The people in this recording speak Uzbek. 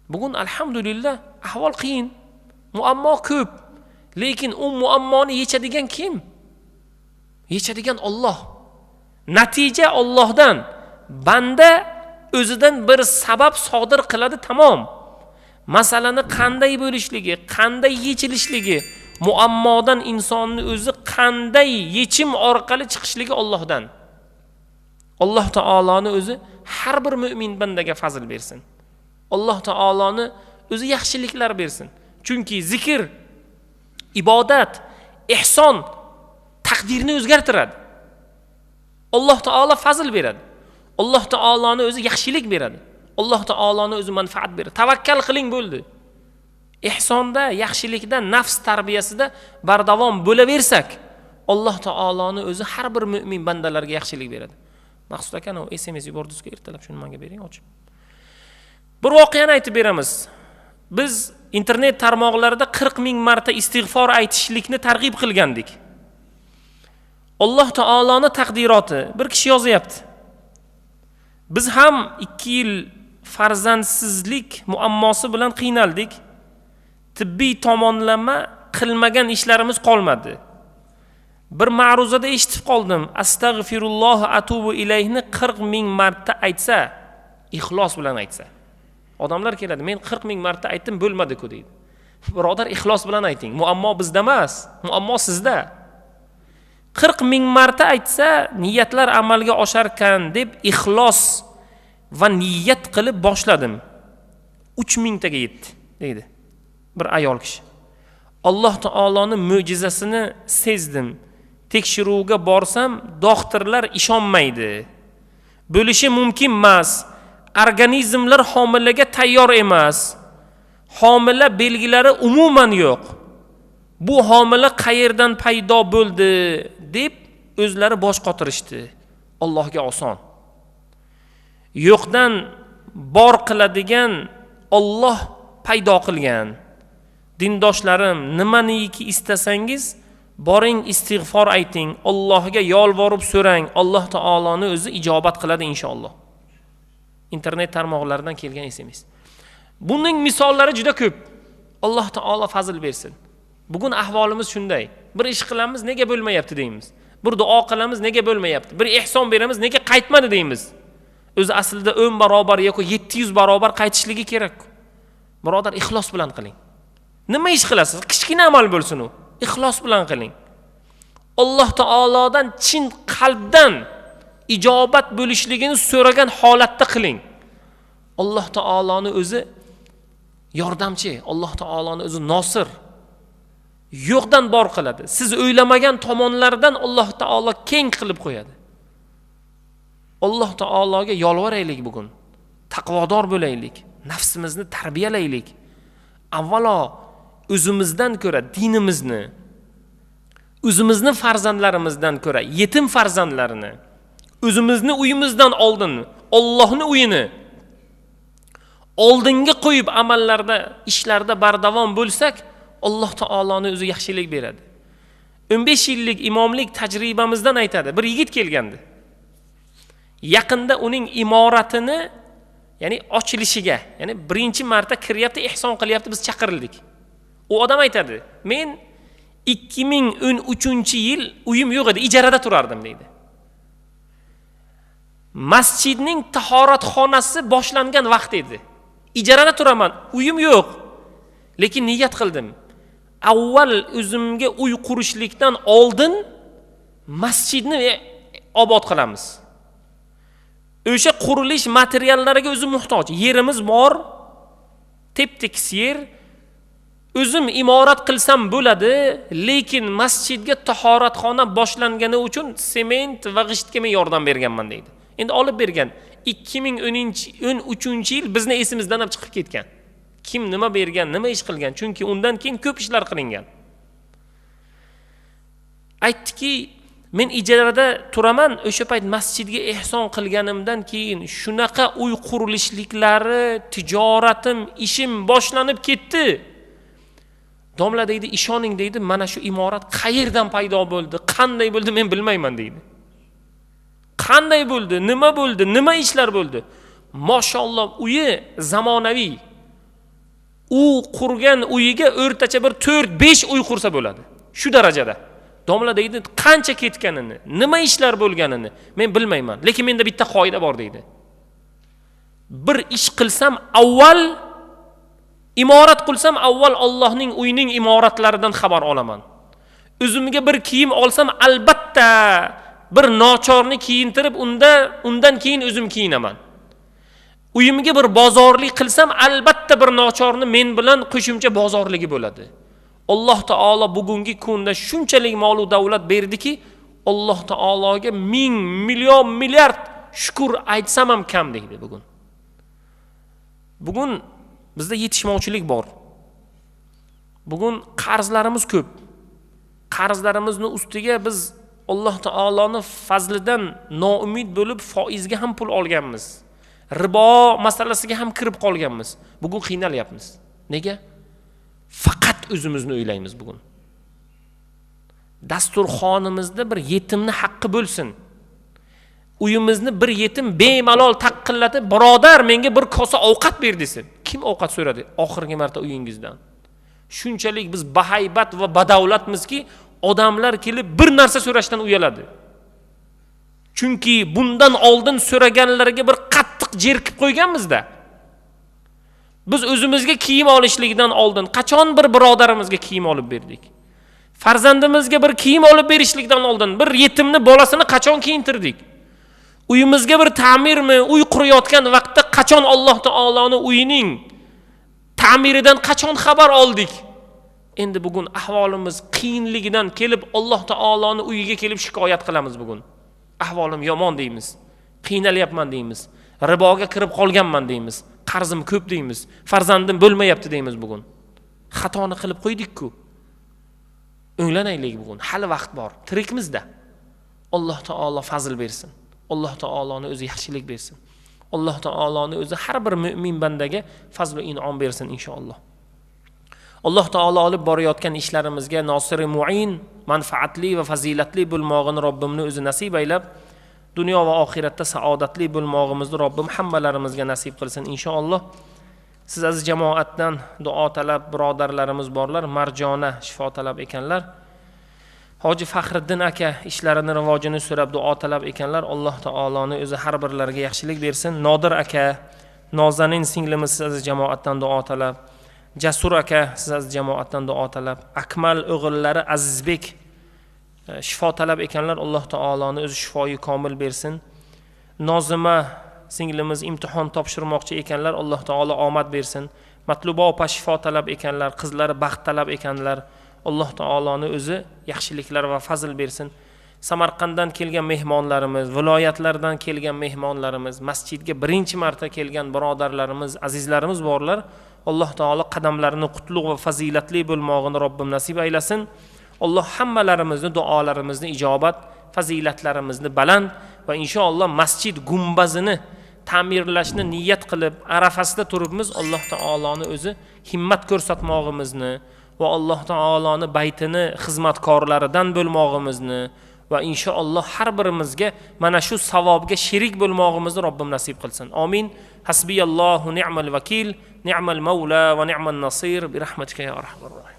Bugun alhamdulillah ahvol qiyin, muammo ko'p. Lekin u muammoni yechadigan kim? Yechadigan Alloh. Natija Allohdan. Banda o'zidan bir sabab sodir qiladi, tamom. Masalani qanday bo'lishligi, qanday yechilishligi, muammodan insonni o'zi qanday yechim orqali chiqishligi Allohdan. Alloh taoloni o'zi har bir mu'min bandaga fazl bersin. Alloh taoloni o'zi yaxshiliklar bersin. Chunki zikr, ibodat, ihson taqdirni o'zgartiradi. Alloh taolo fazl beradi. Alloh taoloni o'zi yaxshilik beradi. Alloh taoloni o'zi manfaat beradi. Tavakkal qiling bo'ldi. Ihsonda, yaxshilikda, nafs tarbiyasida bardavom bo'laversak, Alloh taoloni o'zi har bir mu'min bandalarga yaxshilik beradi. Maqsud aka, SMS yubordingizku, ertalab shuni menga bering, ochib. Bir voqeani aytib beramiz. Biz internet tarmoqlarida 40 ming marta istig'for aytishlikni targ'ib qilgandik. Alloh taoloni taqdiroti. Bir kishi yozyapti. Biz ham 2 yil farzandsizlik muammosi bilan qiynaldik. Tibbiy tomonlama qilmagan ishlarimiz qolmadi. Bir ma'ruzada eshitib qoldim. Astagfirulloh atubu ilayhni 40 ming marta aytsa, ixlos bilan aytsa. Odamlar keladi, men 40 ming marta aytdim, bo'lmadi-ku deydi. Birodar, ixlos bilan ayting. Muammo bizda emas, muammo sizda. 40 ming marta aytsa, niyatlar amalga osharkan deb ixlos va niyat qilib boshladim. 3 mingtaga yetdi, deydi bir ayol kishi. Alloh taoloning mo'jizasini sezdim. Tekshiruvga borsam, doktorlar ishonmaydi. Bo'lishi mumkin emas. Organizmlar homilaga tayyor emas. Homila belgilari umuman yo'q. Bu homila qayerdan paydo bo'ldi deb o'zlari bosh qotirishdi. Allohga oson. Yo'qdan bor qiladigan Alloh paydo qilgan. Dindoshlarim, nimaniki istasangiz boring, istig'for ayting, Allohga yolvorib so'rang. Alloh taoloni o'zi ijobat qiladi inshaalloh. Internet tarmoqlaridan kelgan SMS. Buning misollari juda ko'p. Alloh taolo fazl bersin. Bugun ahvolimiz shunday. Bir ish qilamiz, nega bo'lmayapti deymiz. Bir duo qilamiz, nega bo'lmayapti. Bir ihson beramiz, nega qaytmadi deymiz. O'zi aslida 10 barobar yoki 700 barobar qaytishligi kerak. Birodar, ixlos bilan qiling. Nima ish qilasiz? Kichkina amal bo'lsin u. Ixlos bilan qiling. Alloh taolodan chin qalbdan ijobat bo'lishligini so'ragan holatda qiling. Alloh taoloni o'zi yordamchi, Alloh taoloni o'zi nosir. Yo'qdan bor qiladi. Siz o'ylamagan tomonlardan Alloh taolo keng qilib qo'yadi. Alloh taologa yolvoraylik bugun. Taqvodor bo'laylik. Nafsimizni tarbiyalaylik. Avvalo o'zimizdan ko'ra dinimizni, o'zimizni farzandlarimizdan ko'ra yetim farzandlarini, o'zimizni uyimizdan oldin Allohning uyini oldinga qo'yib amallarda, ishlarda bardavom bo'lsak, Alloh taoloni o'zi yaxshilik beradi. 15 yillik imomlik tajribamizdan aytadi. Bir yigit kelgandi. Yaqinda uning imoratini, ya'ni ochilishiga, ya'ni birinchi marta kiryapti, ihson qilyapti, biz chaqirildik. U odam aytadi, men 2013-yil uyim yo'q edi, ijarada turardim deydi. Masjidning tahoratxonasi boshlangan vaqt edi. Ijarada turaman, uyim yo'q. Lekin niyat qildim. Avval o'zimga uy qurishlikdan oldin masjidni obod qilamiz. O'sha qurilish materiallariga o'zim muhtoj. Yerimiz bor, tep-tekis yer. O'zim imorat qilsam bo'ladi, lekin masjidga tahoratxona boshlangani uchun sement va g'ishtga men yordam berganman deydi. Endi olib bergan 2013-yil bizni esimizdan ham chiqib ketgan. Kim nima bergan, nima ish qilgan? Chunki undan keyin ko'p ishlar qilingan. Aytdiki, men ijarada turaman, o'sha payt masjidga ihson qilganimdan keyin shunaqa uy qurilishliklari, tijoratim, ishim boshlanib ketdi. Domla deydi, ishoning deydi, mana shu imorat qayerdan paydo bo'ldi, qanday bo'ldi men bilmayman deydi. Qanday bo'ldi, nima ishlar bo'ldi? Mashalloh, uyi zamonaviy. u qurgan uyiga o'rtacha bir 4-5 uy qursa bo'ladi. Shu darajada. Domla deydi, qancha ketganini, nima ishlar bo'lganini men bilmayman, lekin menda bitta qoida bor deydi. Bir ish qilsam avval imorat qilsam avval Allohning uyining imoratlaridan xabar olaman. O'zimga bir kiyim olsam albatta bir nochorni kiyintirib undan keyin o'zim kiyinaman. Uyimga bir bozorlik qilsam albatta bir nochorni men bilan qo'shimcha bozorligi bo'ladi. Alloh taolo bugungi kunda shunchalik mol va davlat berdiki, Alloh taologa 1000 million milliard shukr aytsam ham kam deydi bugun. Bugun bizda yetishmovchilik bor. Bugun qarzlarimiz ko'p. Qarzlarimizni ustiga biz Alloh taoloning fazlidan noumid bo'lib foizga ham pul olganmiz. Ribo masalasiga ham kirib qolganmiz. Bugun qiynalyapmiz. Nega? Faqat o'zimizni o'ylaymiz bugun. Dasturxonimizda bir yetimni haqqi bo'lsin. Uyimizni bir yetim bemalol taqillatib, "Birodar, menga bir kosa ovqat ber" desin. Kim ovqat so'radi oxirgi marta uyingizdan? Shunchalik biz bahaybat va badavlatmizki, odamlar kelib bir narsa so'rashdan uyaladi. Chunki bundan oldin so'raganlarga bir qattiq jerkib qo'yganmizda. Biz o'zimizga kiyim olishlikdan oldin qachon bir birodarimizga kiyim olib berdik? Farzandimizga bir kiyim olib berishlikdan oldin bir yetimni bolasini qachon kiyintirdik? Uyimizga bir ta'mirmi, uy qurayotgan vaqtda qachon Alloh taoloning uyining ta'miridan qachon xabar oldik? Endi bugun ahvolimiz qiyinligidan kelib Alloh taoloning uyiga kelib shikoyat qilamiz bugun. Ahvolim yomon deymiz. Qiynalyapman deymiz. Riboga kirib qolganman deymiz. Qarzim ko'p deymiz. Farzandim bo'lmayapti deymiz bugun. Xatoni qilib qo'ydik-ku. O'nglanaylik bugun. Hali vaqt bor. Tirikmizda. Alloh taolo fazl bersin. Alloh taoloning o'zi yaxshilik bersin. Alloh taoloning o'zi har bir mu'min bandaga fazl va in'om bersin inshaalloh. Alloh taolo olib borayotgan ishlarimizga nosiri mu'in, manfaatli va fazilatli bo'lmog'ini Robbimni o'zi nasib aylab, dunyo va oxiratda saodatli bo'lmog'imizni Robbim hammalarimizga nasib qilsin inshaalloh. Siz aziz jamoatdan duo talab birodarlarimiz borlar, Marjona shifo talab ekanlar. Hoji Faxriddin aka ishlarini rivojini so'rab duo talab ekanlar. Alloh taoloning o'zi har birlariga yaxshilik bersin. Nodir aka, Nozanin singlimiz siz aziz jamoatdan duo talab. Jasur aka siz aziz jamoatdan duo talab. Akmal o'g'illari Azizbek shifo talab ekanlar. Alloh taoloning o'zi shifoyi komil bersin. Nozima singlimiz imtihon topshirmoqchi ekanlar. Alloh taolo omad bersin. Matluba opa shifo talab ekanlar. Qizlari baxt talab ekanlar. Alloh taoloning o'zi yaxshiliklar va fazl bersin. Samarqanddan kelgan mehmonlarimiz, viloyatlardan kelgan mehmonlarimiz, masjidga birinchi marta kelgan birodarlarimiz, azizlarimiz borlar. Alloh taolo qadamlarini qutlug' va fazilatli bo'lmog'ini Robbim nasib aylasin. Alloh hammalarimizni duolarimizni ijobat, fazilatlarimizni baland va inshaalloh masjid gumbazini ta'mirlashni niyat qilib arafasida turibmiz. Alloh taoloning o'zi himmat ko'rsatmog'imizni va Alloh taoloning baytini xizmatkorlaridan bo'lmog'imizni va inshaalloh har birimizga mana shu savobga sherik bo'lmog'imizni Robbim nasib qilsin. Amin. Hasbiyallohu ni'mal vakil, ni'mal mavla va ni'man nasir bi rahmatika ya arhamar rohim.